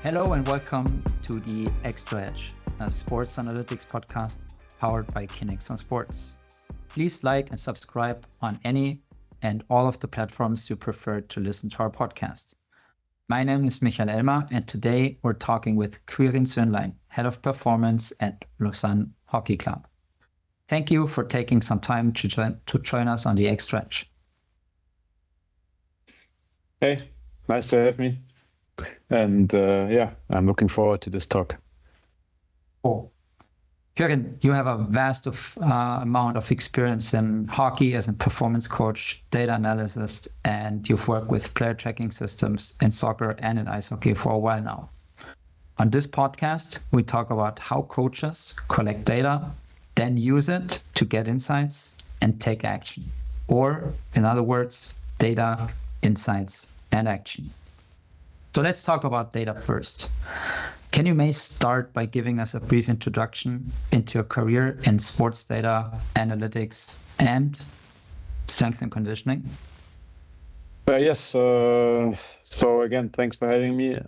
Hello and welcome to the Xtra, a sports analytics podcast powered by Kinexon Sports. Please like and subscribe on any and all of the platforms you prefer to listen to our podcast. My name is Michael Elmer, and today we're talking with Quirin Sönlein, Head of Performance at Lausanne Hockey Club. Thank you for taking some time to join us on the Xtra. Hey, nice to have me. And I'm looking forward to this talk. Cool. Quirin, you have a vast amount of experience in hockey as a performance coach, data analyst, and you've worked with player tracking systems in soccer and in ice hockey for a while now. On this podcast, we talk about how coaches collect data, then use it to get insights and take action. Or, in other words, data, insights, and action. So let's talk about data first. Can you may start by giving us a brief introduction into your career in sports data, analytics, and strength and conditioning? Yes. So again, thanks for having me.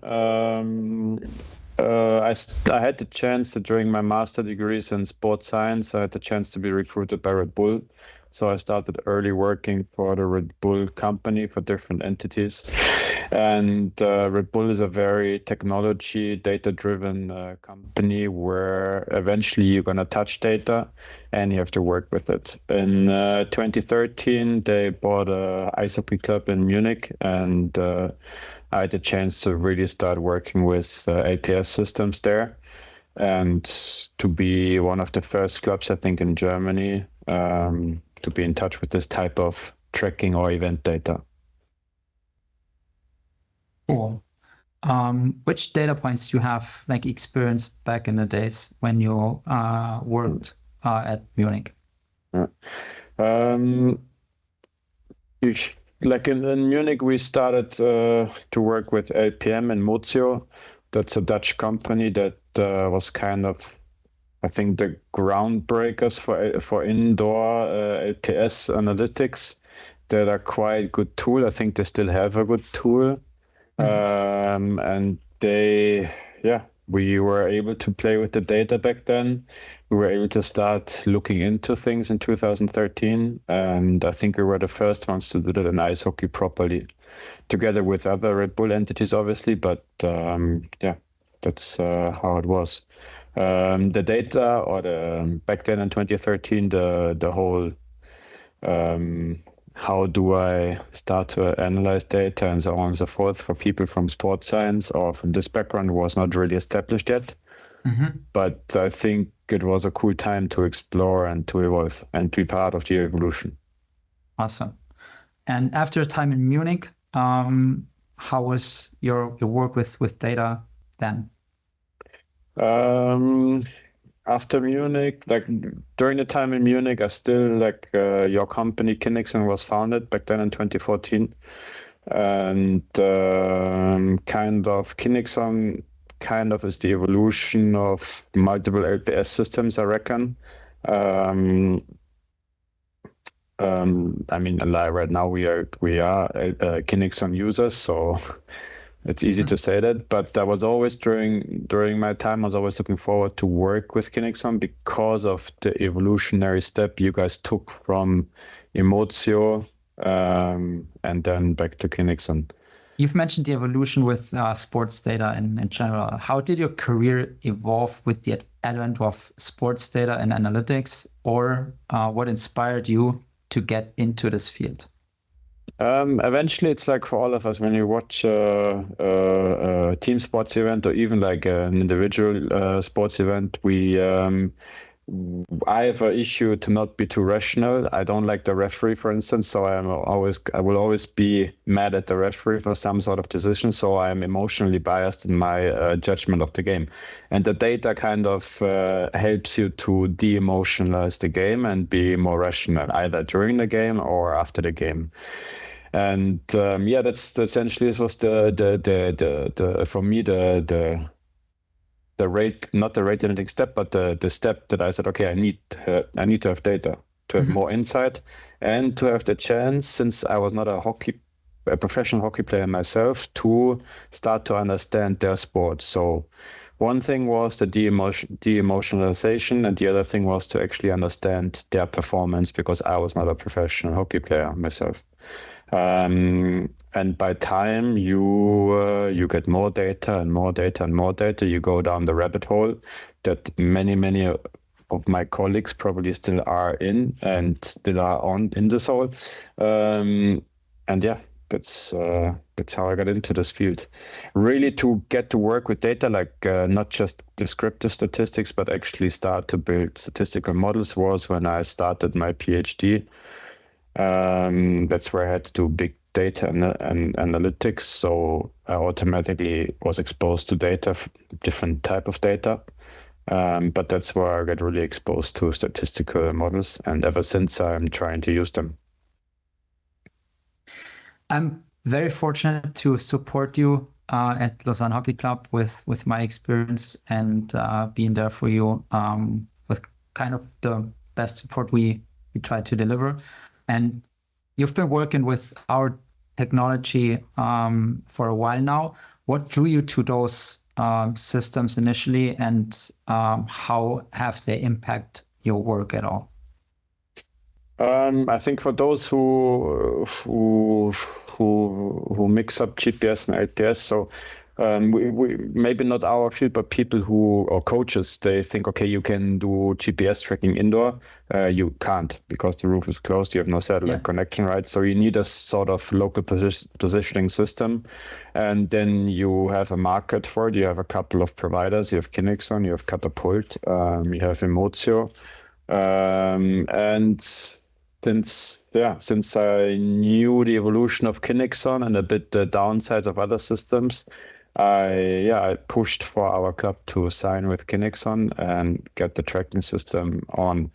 I had the chance to, during my master degrees in sports science, I had the chance to be recruited by Red Bull. So I started early working for the Red Bull company for different entities. And Red Bull is a very technology, data-driven company where eventually you're going to touch data and you have to work with it. In 2013, they bought an ice hockey club in Munich, and I had the chance to really start working with LPS systems there, and to be one of the first clubs, I think, in Germany to be in touch with this type of tracking or event data. Cool. Which data points you have experienced back in the days when you worked at Munich? In Munich, we started to work with LPM and Mozio. That's a Dutch company that was kind of, I think, the groundbreakers for indoor LPS analytics. That are quite good tool. I think they still have a good tool. And we were able to play with the data back then. We were able to start looking into things in 2013. And I think we were the first ones to do that in ice hockey properly, together with other Red Bull entities, obviously. But that's how it was. The data, or back then in 2013, the whole how do I start to analyze data and so on and so forth for people from sports science or from this background was not really established yet. But I think it was a cool time to explore and to evolve and be part of the evolution. Awesome. And after a time in Munich, how was your work with data then? After Munich, during the time in Munich, I still your company Kinexon was founded back then in 2014, and Kinexon is the evolution of multiple LPS systems, I reckon. Right now we are Kinexon users, so it's easy to say that, but I was always during my time, I was always looking forward to work with Kinexon because of the evolutionary step you guys took from Emotio and then back to Kinexon. You've mentioned the evolution with sports data in general. How did your career evolve with the advent of sports data and analytics, or what inspired you to get into this field? Eventually, it's like for all of us, when you watch a team sports event or even like an individual sports event, I have an issue to not be too rational. I don't like the referee, for instance, so I will always be mad at the referee for some sort of decision. So I am emotionally biased in my judgment of the game, and the data kind of helps you to de-emotionalize the game and be more rational, either during the game or after the game. And that's essentially, this was the for me the rate, not the rate limiting step, but the step that I said, okay, I need to have data to have more insight and to have the chance, since I was not a hockey a professional hockey player myself to start to understand their sport. So one thing was the de-emotionalization, and the other thing was to actually understand their performance, because I was not a professional hockey player myself. And by time you get more data and more data and more data, you go down the rabbit hole that many of my colleagues probably still are in and still are on in this hole. And yeah, that's how I got into this field. Really to get to work with data, like not just descriptive statistics, but actually start to build statistical models was when I started my PhD. That's where I had to do big data and analytics. So I automatically was exposed to data, different type of data. But that's where I got really exposed to statistical models. And ever since, I'm trying to use them. I'm very fortunate to support you at Lausanne Hockey Club with my experience and being there for you with kind of the best support we try to deliver. And you've been working with our technology for a while now. What drew you to those systems initially, and how have they impact your work at all? I think for those who mix up GPS and LPS, so we maybe not our field, but people or coaches, they think, okay, you can do GPS tracking indoor. You can't, because the roof is closed. You have no satellite connection, right? So you need a sort of local positioning system, and then you have a market for it. You have a couple of providers. You have Kinexon, you have Catapult, you have Emotio, and since I knew the evolution of Kinexon and a bit the downsides of other systems, I pushed for our club to sign with Kinexon and get the tracking system on.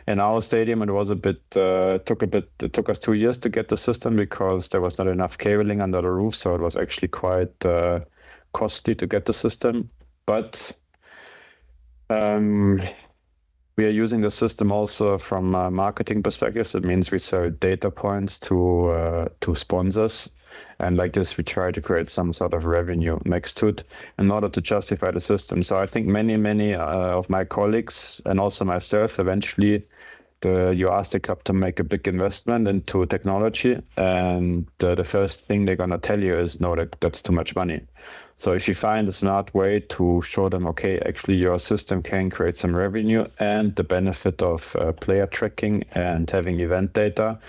In our stadium, it was it took us 2 years to get the system because there was not enough cabling under the roof, so it was actually quite costly to get the system. But we are using the system also from a marketing perspective. That means we sell data points to sponsors. And like this, we try to create some sort of revenue next to it in order to justify the system. So I think many of my colleagues and also myself, eventually, you ask the club to make a big investment into technology, and the first thing they're going to tell you is, no, that's too much money. So if you find a smart way to show them, okay, actually your system can create some revenue and the benefit of player tracking and having event data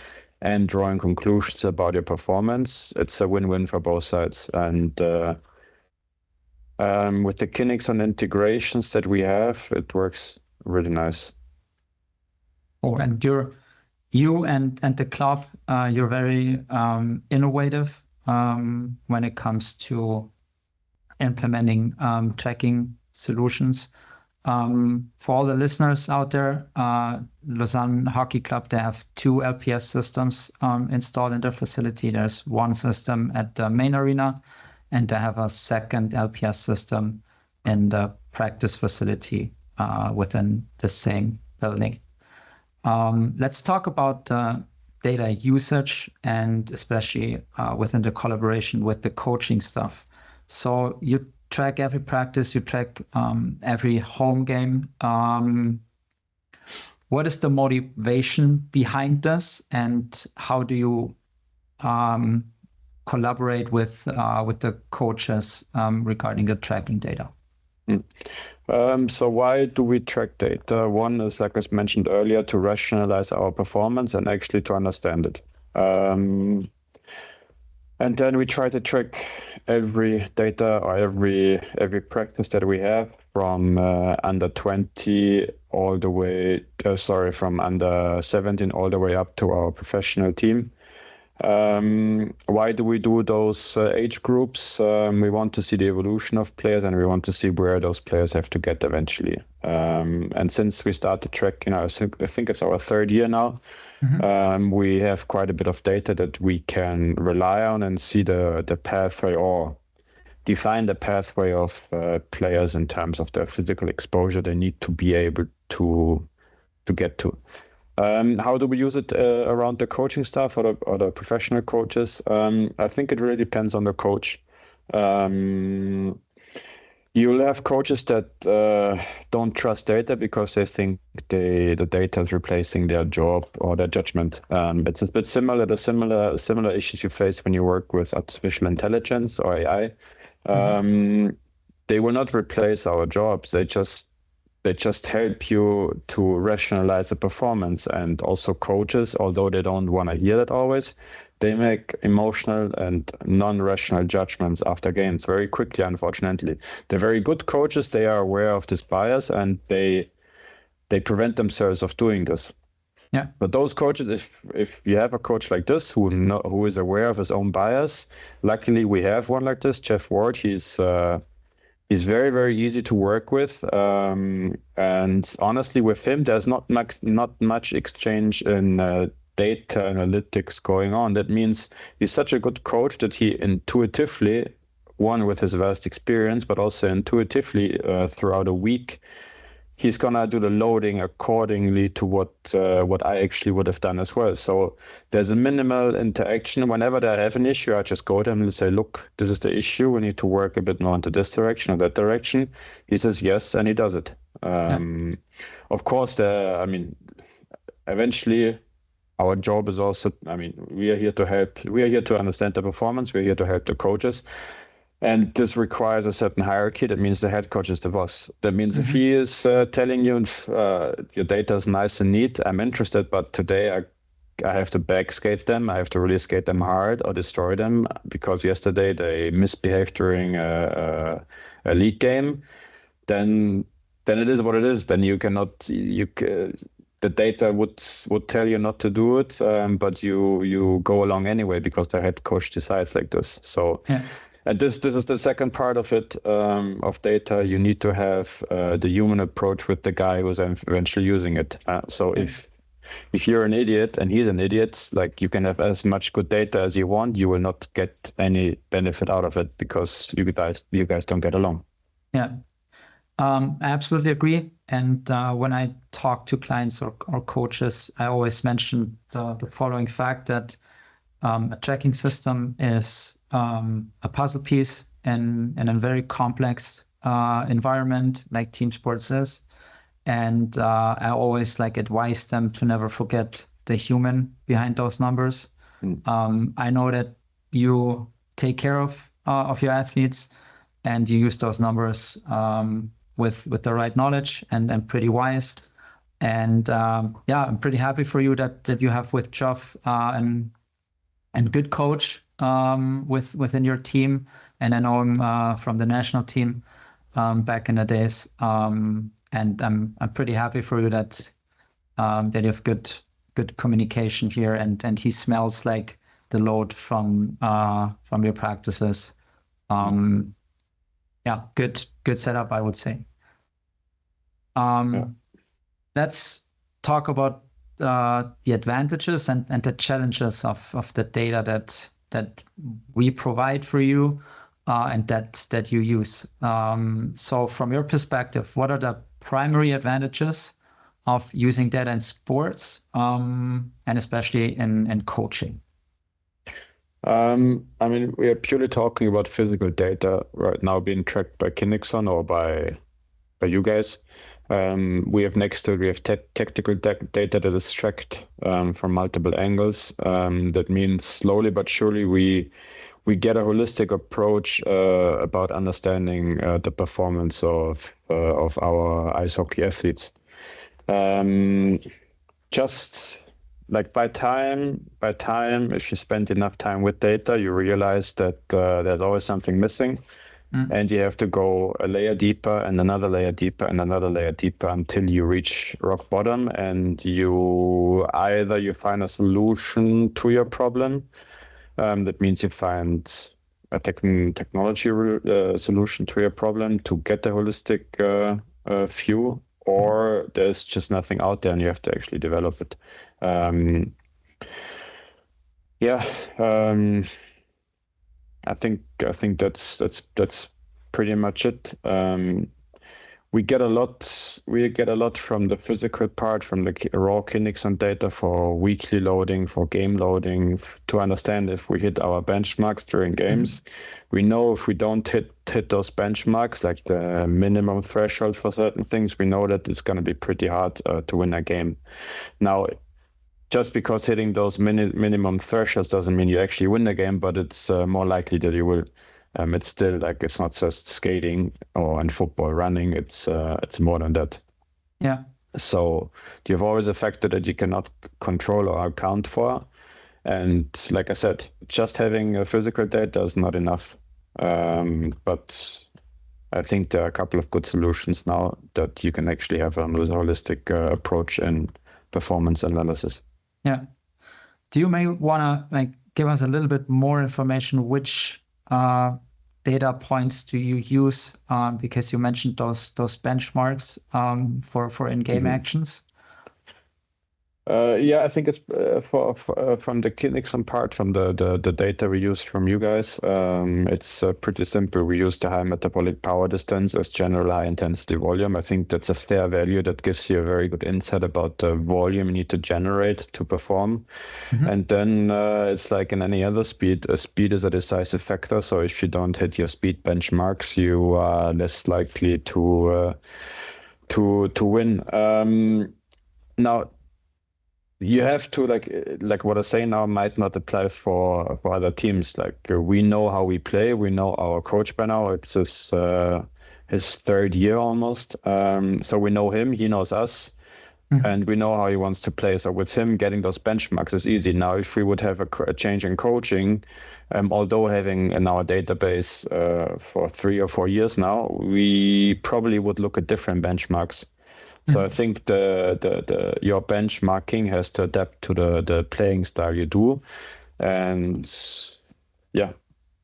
and drawing conclusions about your performance, it's a win-win for both sides. And with the Kinexon integrations that we have, it works really nice. Oh, and you and the club, you're very innovative when it comes to implementing tracking solutions. For all the listeners out there, Lausanne Hockey Club, they have 2 LPS systems installed in their facility. There's one system at the main arena, and they have a second LPS system in the practice facility within the same building. Let's talk about data usage, and especially within the collaboration with the coaching stuff. So you track every practice, you track every home game. What is the motivation behind this, and how do you collaborate with the coaches regarding the tracking data? So why do we track data? One is, like I mentioned earlier, to rationalize our performance and actually to understand it. And then we try to track every data or every practice that we have from under 20 all the way, from under 17 all the way up to our professional team. Why do we do those age groups? We want to see the evolution of players, and we want to see where those players have to get eventually. And since we started tracking, I think it's our 3rd year now, we have quite a bit of data that we can rely on and see the pathway, or define the pathway of players in terms of their physical exposure they need to be able to get to. How do we use it around the coaching staff or the professional coaches? I think it really depends on the coach. You'll have coaches that don't trust data because they think the data is replacing their job or their judgment. It's a bit similar to similar issues you face when you work with artificial intelligence or AI. They will not replace our jobs. They just help you to rationalize the performance. And also coaches, although they don't want to hear that always, they make emotional and non-rational judgments after games very quickly, unfortunately. The very good coaches, they are aware of this bias and they prevent themselves of doing this. Yeah. But those coaches, if you have a coach like this who is aware of his own bias, luckily we have one like this, Jeff Ward. He's very, very easy to work with, and honestly, with him, there's not much exchange in data analytics going on. That means he's such a good coach that he intuitively, one with his vast experience, but also intuitively throughout a week, he's gonna do the loading accordingly to what I actually would have done as well. So there's a minimal interaction. Whenever they have an issue, I just go to him and say, look, this is the issue. We need to work a bit more into this direction or that direction. He says yes, and he does it. Of course, eventually our job is also, we are here to help. We are here to understand the performance. We're here to help the coaches. And this requires a certain hierarchy. That means the head coach is the boss. That means if he is telling you your data is nice and neat, I'm interested, but today I have to backskate them. I have to really skate them hard or destroy them because yesterday they misbehaved during a league game. Then it is what it is. Then you cannot. The data would tell you not to do it, but you go along anyway because the head coach decides like this. So. Yeah. And this is the second part of it, of data. You need to have the human approach with the guy who's eventually using it. So if you're an idiot and he's an idiot, like you can have as much good data as you want, you will not get any benefit out of it because you guys don't get along. Yeah, I absolutely agree. And when I talk to clients or coaches, I always mention the following fact that a tracking system is a puzzle piece in a very complex environment like team sports is. And I always advise them to never forget the human behind those numbers. I know that you take care of your athletes and you use those numbers with the right knowledge and pretty wise. And I'm pretty happy for you that you have with Geoff and good coach within your team. And I know him from the national team back in the days. And I'm pretty happy for you that you have good communication here and he smells like the load from your practices. Good setup, I would say. Let's talk about the advantages and the challenges of the data that we provide for you and that you use. So from your perspective, what are the primary advantages of using data in sports and especially in coaching? We are purely talking about physical data right now being tracked by Kinexon or by you guys. We have tactical data that is tracked from multiple angles. That means slowly but surely we get a holistic approach about understanding the performance of our ice hockey athletes. Just like by time, if you spend enough time with data, you realize that there's always something missing. And you have to go a layer deeper and another layer deeper and another layer deeper until you reach rock bottom and you find a solution to your problem. That means you find a technology solution to your problem to get the holistic view, or there's just nothing out there and you have to actually develop it. I think that's pretty much it. we get a lot from the physical part, from the raw Kinexon data for weekly loading, for game loading, to understand if we hit our benchmarks during games. We know if we don't hit those benchmarks, like the minimum threshold for certain things, we know that it's going to be pretty hard to win a game. Now, just because hitting those minimum thresholds doesn't mean you actually win the game, but it's more likely that you will. It's still like, it's not just skating or in football running. It's more than that. Yeah. So you have always a factor that you cannot control or account for. And like I said, just having a physical data is not enough. But I think there are a couple of good solutions now that you can actually have a holistic approach in performance analysis. Yeah. Do you may want to give us a little bit more information? Which data points do you use? Because you mentioned those benchmarks for in-game actions. Yeah, I think it's from the Kinexon part, from the data we use from you guys. It's pretty simple. We use the high metabolic power distance as general high intensity volume. I think that's a fair value that gives you a very good insight about the volume you need to generate to perform. And then it's like in any other speed, speed is a decisive factor. So if you don't hit your speed benchmarks, you are less likely to win. Now, you have to like what I say now might not apply for other teams. Like we know how we play. We know our coach by now. It's his third year almost. So we know him. He knows us, and we know how he wants to play. So with him, getting those benchmarks is easy. Now, if we would have a change in coaching, although having in our database for 3 or 4 years now, we probably would look at different benchmarks. So I think your benchmarking has to adapt to the playing style you do, and yeah,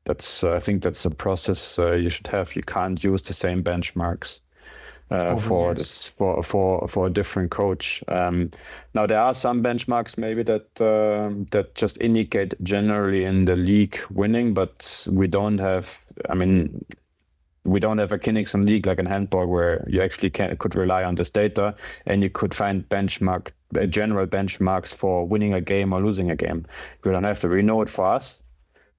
I think that's a process you should have. You can't use the same benchmarks for a different coach. Now there are some benchmarks maybe that just indicate generally in the league winning, but we don't have. I mean, we don't have a Kinexon league like in handball where you actually could rely on this data and you could find general benchmarks for winning a game or losing a game. We don't have to. We know it for us,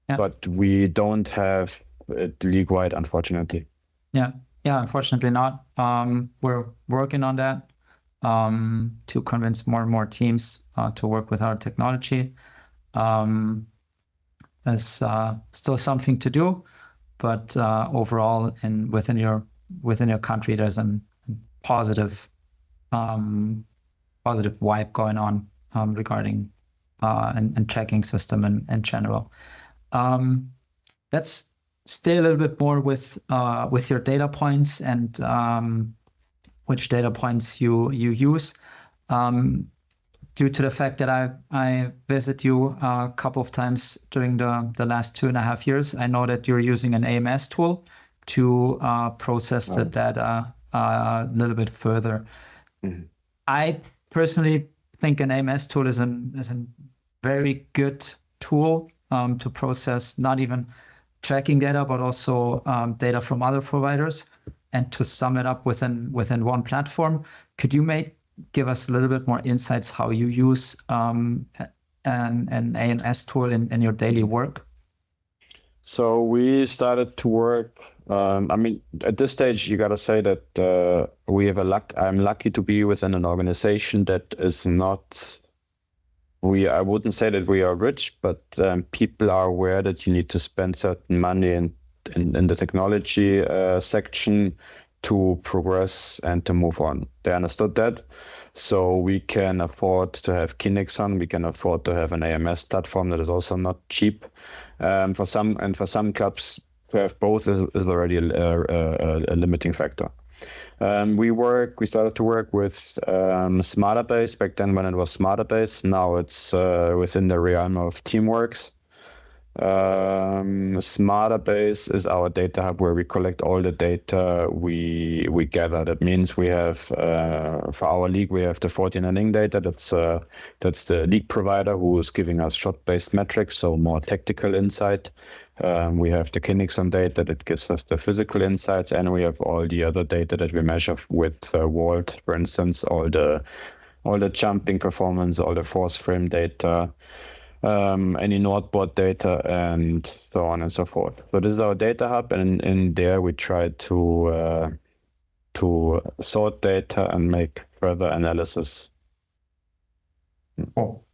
but we don't have it league-wide, unfortunately. Yeah, unfortunately not. We're working on that to convince more and more teams to work with our technology. There's still something to do. But overall, within your country, there's a positive vibe going on regarding and tracking system in general. Let's stay a little bit more with your data points and which data points you use. Due to the fact that I visit you a couple of times during the last 2.5 years, I know that you're using an AMS tool to process the data a little bit further. I personally think an AMS tool is a very good tool to process not even tracking data, but also data from other providers, and to sum it up within one platform. Could you give us a little bit more insights how you use an AMS tool in your daily work? So we started to work. I mean, at this stage, you got to say that we have I'm lucky to be within an organization that is not. I wouldn't say that we are rich, but people are aware that you need to spend certain money in the technology section to progress and to move on. They understood that. So we can afford to have Kinexon, we can afford to have an AMS platform that is also not cheap. For some clubs, to have both is already a limiting factor. We started to work with Smarterbase back then when it was Smarterbase. Now it's within the realm of Teamworks. Smarter Base is our data hub where we collect all the data we gather. That means we have for our league we have the 14 inning data. That's the league provider who is giving us shot-based metrics, so more tactical insight. We have the Kinexon data that gives us the physical insights, and we have all the other data that we measure with Walt, for instance, all the jumping performance, all the force frame data, any Nordboard data, and so on and so forth. So this is our data hub, and in there we try to sort data and make further analysis. Cool.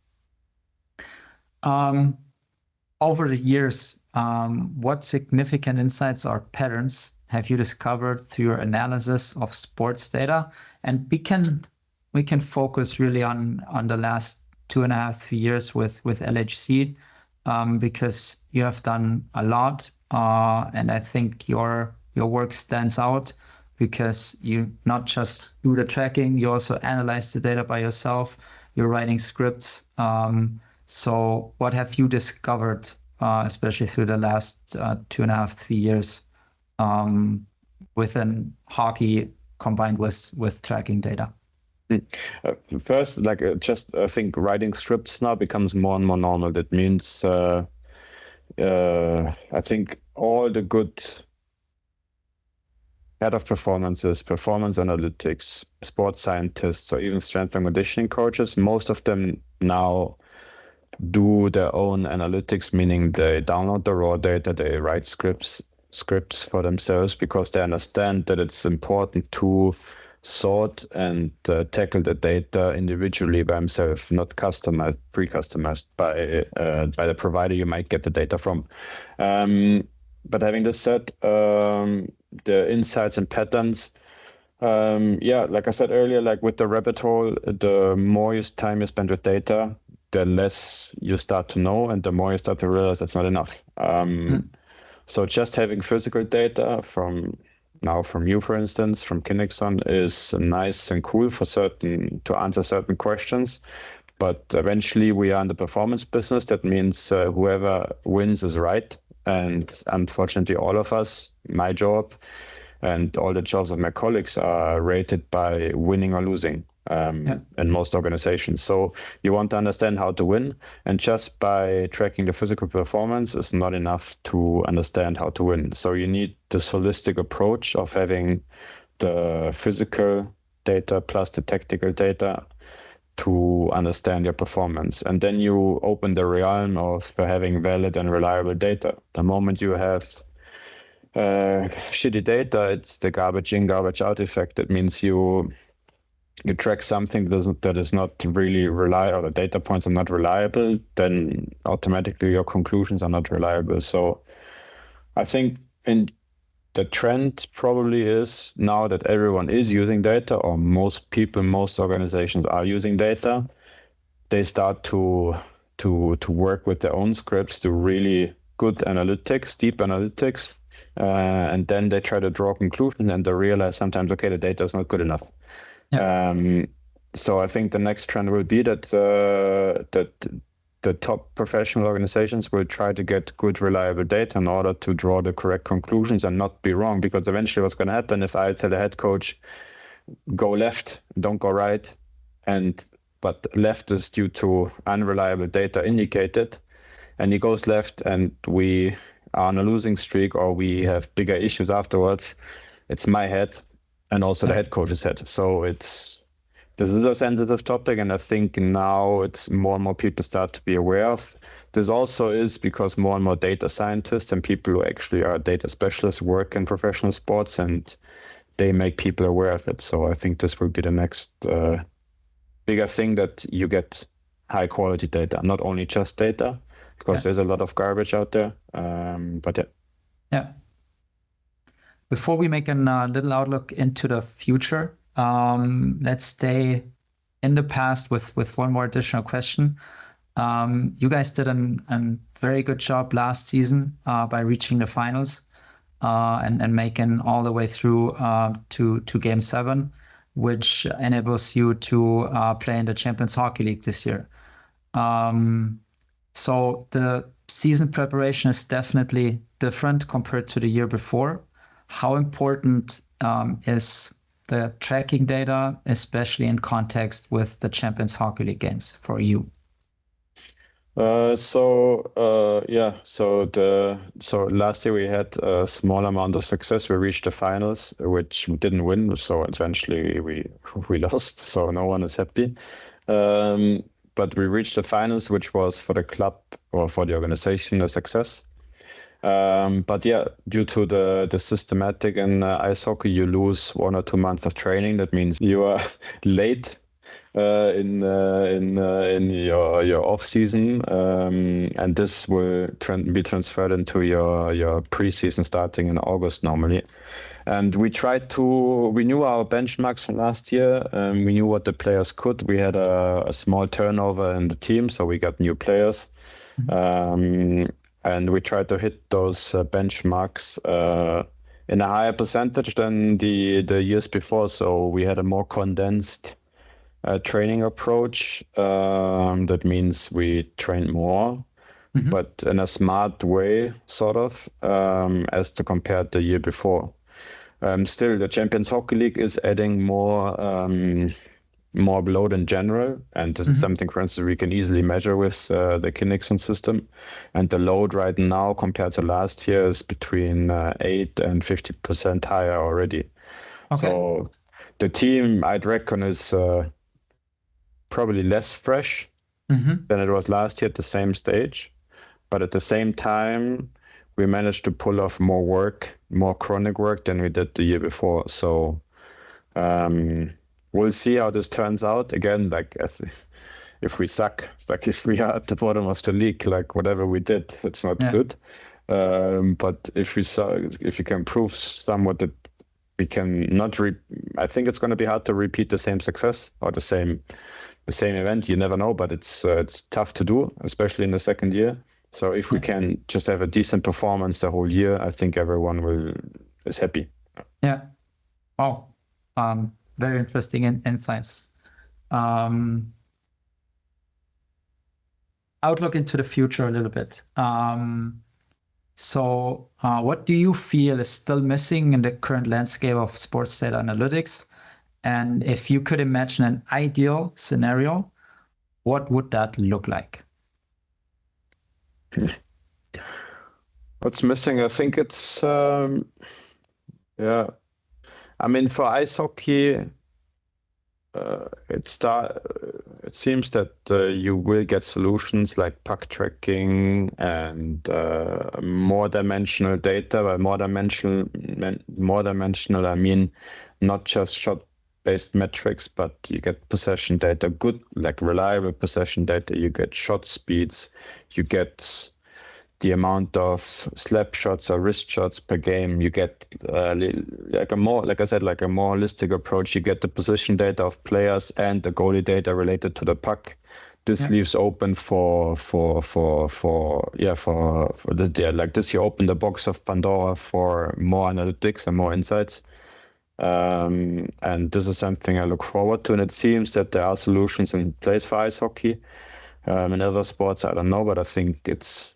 Over the years, what significant insights or patterns have you discovered through your analysis of sports data? And we can focus really on the last 2.5 years with LHC, because you have done a lot, and I think your work stands out because you not just do the tracking, you also analyze the data by yourself. You're writing scripts. So what have you discovered, especially through the last 2.5, 3 years, within hockey combined with tracking data? First, I think writing scripts now becomes more and more normal. That means I think all the good head of performances, performance analytics, sports scientists, or even strength and conditioning coaches, most of them now do their own analytics, meaning they download the raw data, they write scripts for themselves, because they understand that it's important to sort and tackle the data individually by himself, not customized, pre-customized by the provider you might get the data from. But having this said, the insights and patterns, like I said earlier, like with the rabbit hole, the more time you spend with data, the less you start to know, and the more you start to realize that's not enough. So just having physical data from you, for instance, from Kinexon, is nice and cool to answer certain questions. But eventually we are in the performance business. That means whoever wins is right. And unfortunately, all of us, my job and all the jobs of my colleagues, are rated by winning or losing in most organizations. So you want to understand how to win, and just by tracking the physical performance is not enough to understand how to win. So you need this holistic approach of having the physical data plus the tactical data to understand your performance. And then you open the realm of having valid and reliable data. The moment you have shitty data, it's the garbage in, garbage out effect. It means you track something that is not really reliable, or the data points are not reliable, then automatically your conclusions are not reliable. So I think the trend probably is now that everyone is using data, or most people, most organizations are using data. They start to work with their own scripts, to really good analytics, deep analytics, and then they try to draw conclusions, and they realize sometimes, okay, the data is not good enough. So I think the next trend will be that the top professional organizations will try to get good, reliable data in order to draw the correct conclusions and not be wrong. Because eventually what's going to happen if I tell the head coach, go left, don't go right, but left is due to unreliable data indicated, and he goes left and we are on a losing streak, or we have bigger issues afterwards, it's my head and also the head coach's head. So this is a sensitive topic, and I think now it's more and more people start to be aware of. This also is because more and more data scientists and people who actually are data specialists work in professional sports, and they make people aware of it. So I think this will be the next bigger thing, that you get high quality data, not only just data, because there's a lot of garbage out there. But yeah. Before we make a little outlook into the future, let's stay in the past with one more additional question. You guys did a very good job last season by reaching the finals and making all the way through to Game 7, which enables you to play in the Champions Hockey League this year. So the season preparation is definitely different compared to the year before. How important is the tracking data, especially in context with the Champions Hockey League games for you? So last year we had a small amount of success. We reached the finals, which we didn't win. So eventually we lost. So no one is happy. But we reached the finals, which was for the club or for the organization a success. But yeah, due to the systematic in ice hockey, you lose 1 or 2 months of training. That means you are late in your off season, and this will be transferred into your preseason starting in August normally. And we knew our benchmarks from last year. We knew what the players could. We had a small turnover in the team, so we got new players. And we tried to hit those benchmarks in a higher percentage than the years before. So we had a more condensed training approach. That means we trained more, but in a smart way, sort of, as to compare the year before. Still, the Champions Hockey League is adding more load in general, and this is something, for instance, we can easily measure with the Kinexon system. And the load right now compared to last year is between 8 and 50% higher already. Okay. So the team, I'd reckon, is probably less fresh than it was last year at the same stage. But at the same time, we managed to pull off more work, more chronic work than we did the year before. So we'll see how this turns out. Again, like if we suck, like if we are at the bottom of the league, like whatever we did, it's not good. But if you can prove somewhat that we can not, I think it's going to be hard to repeat the same success or the same event. You never know, but it's tough to do, especially in the second year. So if we can just have a decent performance the whole year, I think everyone is happy. Yeah. Oh, very interesting insights. Outlook into the future a little bit. So what do you feel is still missing in the current landscape of sports data analytics? And if you could imagine an ideal scenario, what would that look like? What's missing? I think it's, I mean, for ice hockey, it seems that you will get solutions like puck tracking and more dimensional data. By more dimensional, I mean not just shot-based metrics, but you get possession data, good, like reliable possession data. You get shot speeds, you get the amount of slap shots or wrist shots per game. You get like a more holistic approach. You get the position data of players and the goalie data related to the puck. This leaves open for like this. You open the box of Pandora for more analytics and more insights. And this is something I look forward to. And it seems that there are solutions in place for ice hockey. In other sports, I don't know, but I think it's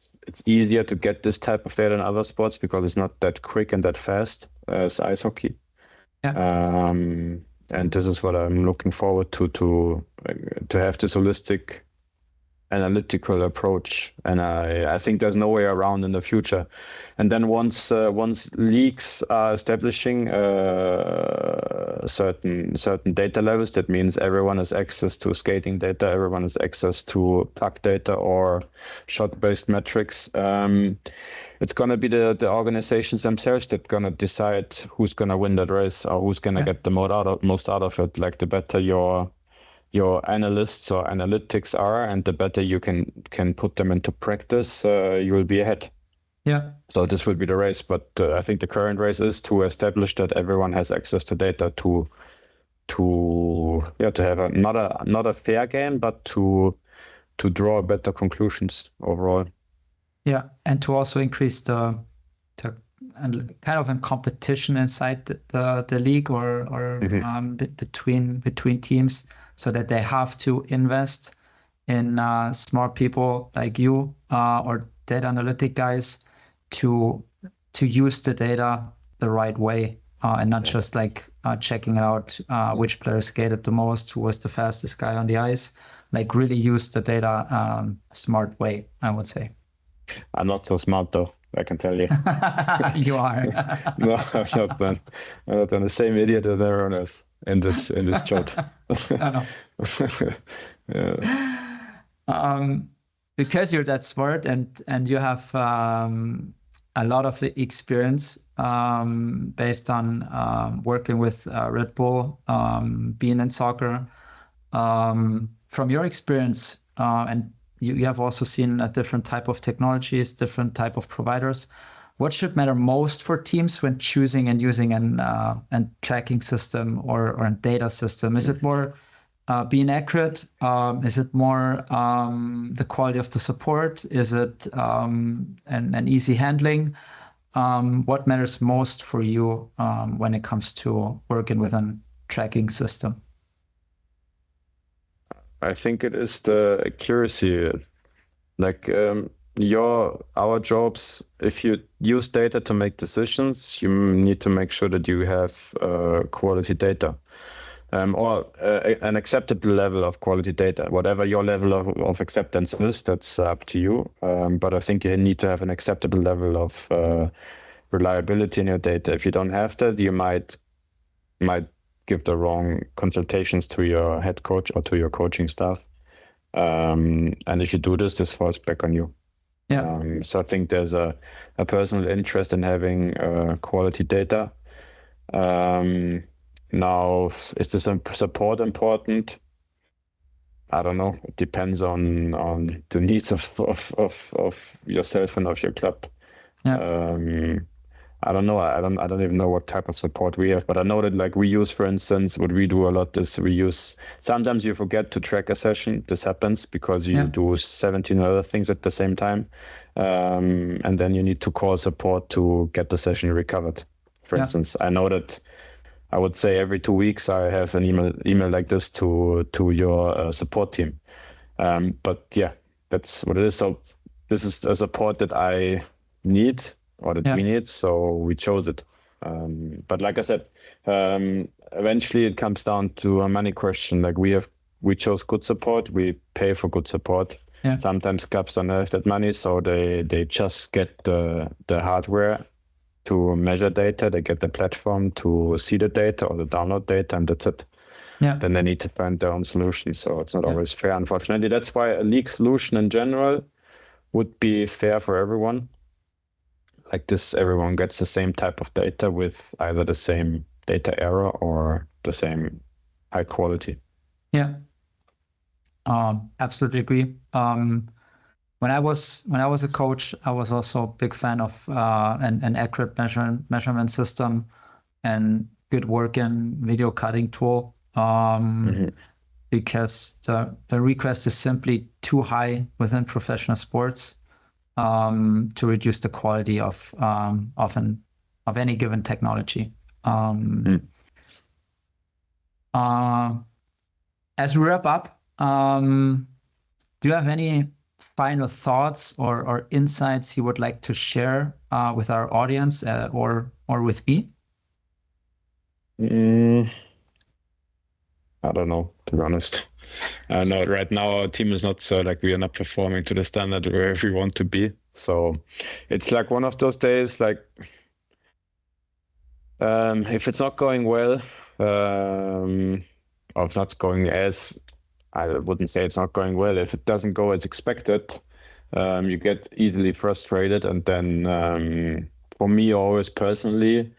easier to get this type of data in other sports because it's not that quick and that fast as ice hockey. And this is what I'm looking forward to have this holistic analytical approach. And I think there's no way around in the future. And then once leagues are establishing certain data levels, that means everyone has access to skating data, everyone has access to puck data or shot-based metrics. It's going to be the organizations themselves that going to decide who's going to win that race or who's going to get the most out of it. Like the better your analysts or analytics are, and the better you can put them into practice, you will be ahead. Yeah. So this will be the race, but I think the current race is to establish that everyone has access to data to have not a fair game, but to draw better conclusions overall. Yeah, and to also increase the kind of a competition inside the league or between teams, so that they have to invest in smart people like you or data analytic guys to use the data the right way and not just like checking out which player skated the most, who was the fastest guy on the ice. Like really use the data smart way, I would say. I'm not so smart though, I can tell you. You are. No, I'm not, man. I'm not the same idiot that everyone else in this chat. I know. Yeah. Because you're that smart and you have a lot of the experience based on working with Red Bull, being in soccer. From your experience, and you have also seen a different type of technologies, different type of providers. What should matter most for teams when choosing and using an tracking system or a data system? Is it more being accurate? Is it more the quality of the support? Is it an easy handling? What matters most for you when it comes to working with a tracking system? I think it is the accuracy. Like our jobs, if you use data to make decisions, you need to make sure that you have quality data. Or an acceptable level of quality data. Whatever your level of acceptance is, that's up to you. But I think you need to have an acceptable level of reliability in your data. If you don't have that, you might give the wrong consultations to your head coach or to your coaching staff. And if you do this falls back on you. Yeah. So I think there's a personal interest in having quality data. Now, is the support important? I don't know. It depends on the needs of yourself and of your club. Yeah. I don't know. I don't even know what type of support we have, but I know that like we use, for instance, what we do a lot is sometimes you forget to track a session. This happens because you do 17 other things at the same time. And then you need to call support to get the session recovered. For instance, I know that I would say every 2 weeks I have an email like this to your support team. But yeah, that's what it is. So this is a support that I need or that we need, so we chose it. But like I said, eventually it comes down to a money question. Like we chose good support, we pay for good support. Yeah. Sometimes clubs don't have that money, so they just get the hardware to measure data, they get the platform to see the data or the download data, and that's it. Yeah. Then they need to find their own solution. So it's not always fair, unfortunately. That's why a league solution in general would be fair for everyone. Like this, everyone gets the same type of data with either the same data error or the same high quality. Yeah. Absolutely agree. When I was a coach, I was also a big fan of an accurate measurement system and good working video cutting tool because the request is simply too high within professional sports to reduce the quality of any given technology. As we wrap up, do you have any final thoughts or insights you would like to share with our audience or with me? I don't know, to be honest. No, right now our team is not so like we are not performing to the standard where we want to be. So it's like one of those days, like if it's not going well, or it's not going as, I wouldn't say it's not going well. If it doesn't go as expected, you get easily frustrated. And then for me, always personally,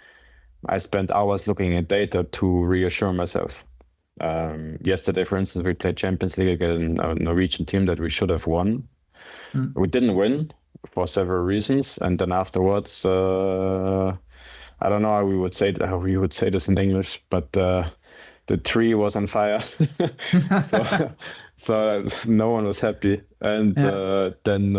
I spent hours looking at data to reassure myself. Yesterday, for instance, we played Champions League against a Norwegian team that we should have won. We didn't win for several reasons. And then afterwards, I don't know how we would say this in English, but the tree was on fire. so no one was happy. And then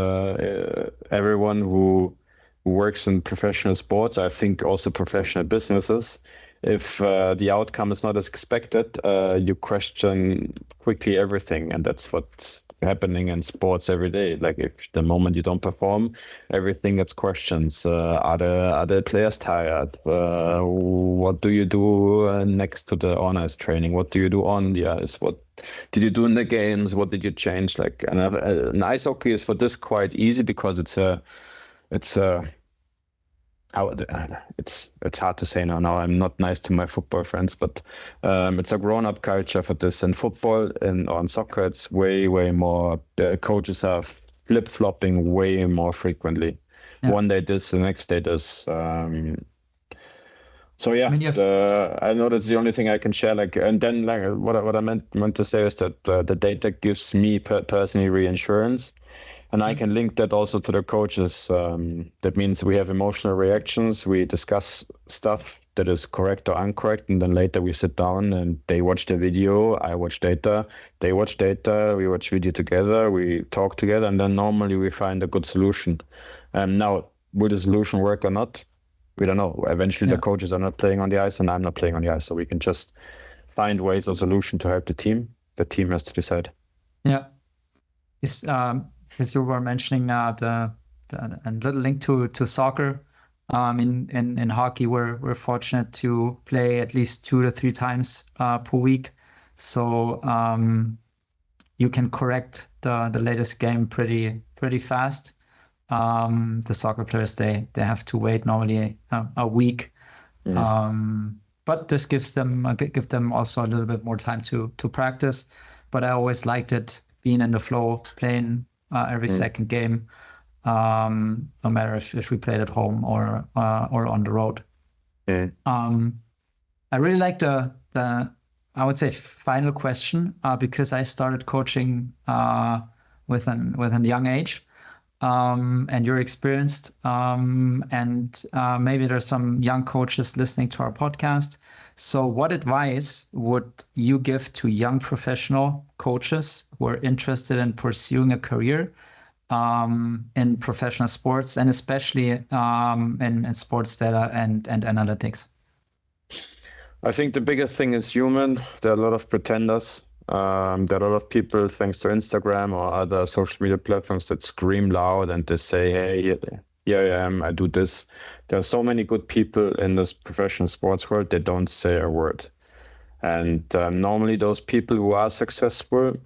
everyone who works in professional sports, I think also professional businesses, if the outcome is not as expected, you question quickly everything. And that's what happening in sports every day. Like if the moment you don't perform, everything gets questions. Are the players tired? What do you do next to the on ice training? What do you do on the ice? What did you do in the games? What did you change? Like, and ice hockey is for this quite easy because it's hard to say now. Now I'm not nice to my football friends, but it's a grown-up culture for this. In football and on soccer, it's way more. The coaches are flip-flopping way more frequently. Yeah. One day this, the next day this. So yeah, I mean, I know that's the only thing I can share. Like, and then like what I meant to say is that the data gives me personally reinsurance. And I can link that also to the coaches. That means we have emotional reactions. We discuss stuff that is correct or incorrect. And then later we sit down and they watch the video. I watch data. They watch data. We watch video together. We talk together. And then normally we find a good solution. Now, will the solution work or not? We don't know. Eventually the coaches are not playing on the ice and I'm not playing on the ice. So we can just find ways of solution to help the team. The team has to decide. Yeah. As you were mentioning the little link to soccer, in hockey we're fortunate to play at least 2 to 3 times per week, so you can correct the latest game pretty fast. The soccer players they have to wait normally a week, but this gives them also a little bit more time to practice. But I always liked it being in the flow, playing every second game, no matter if we played at home or on the road. I really like the I would say final question, because I started coaching with an young age, and you're experienced, and maybe there's some young coaches listening to our podcast. So what advice would you give to young professional coaches who are interested in pursuing a career in professional sports, and especially in sports data and analytics? I think the biggest thing is human. There are a lot of pretenders. There are a lot of people, thanks to Instagram or other social media platforms, that scream loud and they say, hey, here I am, I do this. There are so many good people in this professional sports world, they don't say a word. And normally those people who are successful,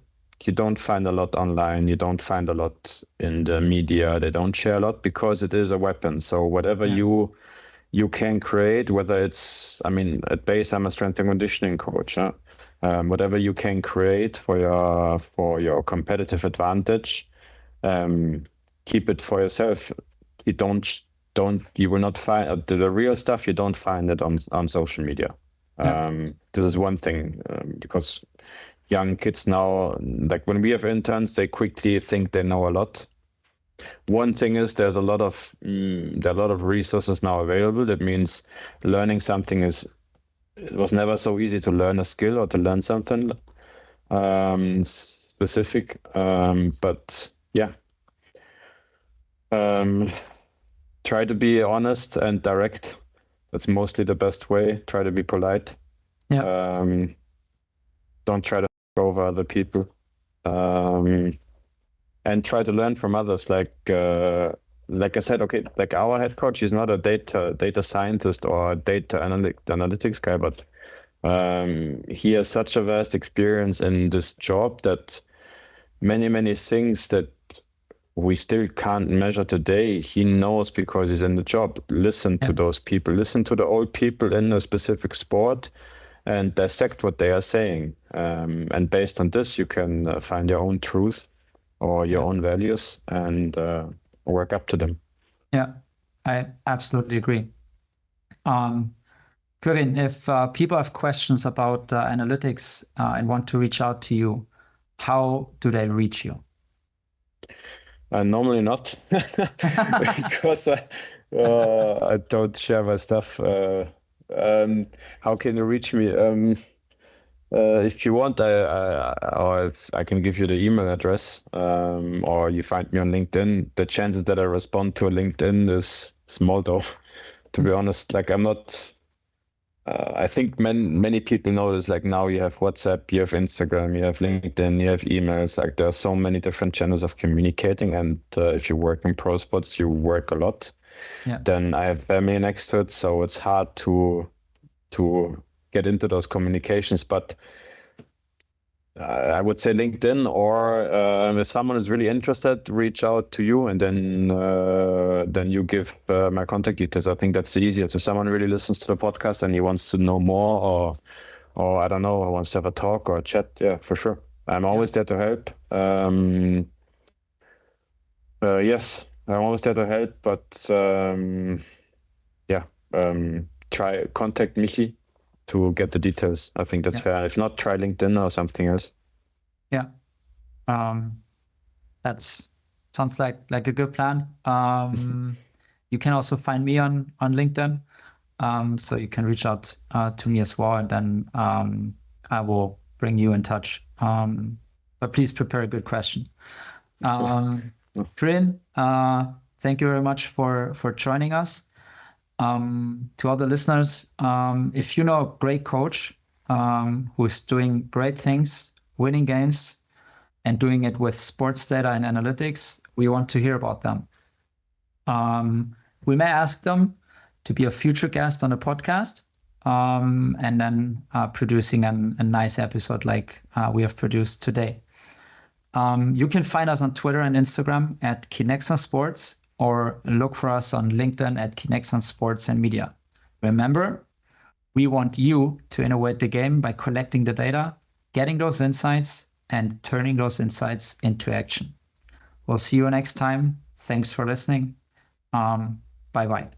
you don't find a lot online, you don't find a lot in the media, they don't share a lot because it is a weapon. So whatever you can create, whether it's, I mean, at base I'm a strength and conditioning coach. Whatever you can create for your competitive advantage, keep it for yourself. You will not find the real stuff. You don't find it on social media. This is one thing, because young kids now, like when we have interns, they quickly think they know a lot. One thing is there are a lot of resources now available. That means learning something it was never so easy to learn a skill or to learn something specific. But yeah. Try to be honest and direct. That's mostly the best way. Try to be polite. Don't try to f over other people. And try to learn from others. Like I said, okay, like our head coach is not a data scientist or a data analytics guy, but he has such a vast experience in this job that many things that we still can't measure today, he knows because he's in the job. Listen to those people. Listen to the old people in a specific sport and dissect what they are saying. And based on this, you can find your own truth or your own values and work up to them. Yeah, I absolutely agree. Quirin, if people have questions about analytics and want to reach out to you, how do they reach you? Normally not, because I don't share my stuff. How can you reach me? If you want, I can give you the email address, or you find me on LinkedIn. The chances that I respond to a LinkedIn is small, though. To be honest, like I'm not I think many people know this. Like now you have WhatsApp, you have Instagram, you have LinkedIn, you have emails. Like there are so many different channels of communicating. And if you work in pro sports, you work a lot. Yeah. Then I have family next to it, so it's hard to get into those communications. But I would say LinkedIn, or if someone is really interested, reach out to you, and then you give my contact details. I think that's the easiest. If someone really listens to the podcast and he wants to know more, or I don't know, wants to have a talk or a chat, yeah, for sure. I'm always there to help. Yes, I'm always there to help, but try contact Michi to get the details. I think that's fair. If not, try LinkedIn or something else. Yeah. That's sounds like a good plan. You can also find me on LinkedIn. So you can reach out to me as well, and then I will bring you in touch. But please prepare a good question. Quirin, thank you very much for joining us. To all the listeners, if you know a great coach who's doing great things, winning games, and doing it with sports data and analytics, we want to hear about them. We may ask them to be a future guest on the podcast, and then producing a nice episode like we have produced today. You can find us on Twitter and Instagram at Kinexon Sports, or look for us on LinkedIn at Kinexon Sports and Media. Remember, we want you to innovate the game by collecting the data, getting those insights, and turning those insights into action. We'll see you next time. Thanks for listening. Bye-bye.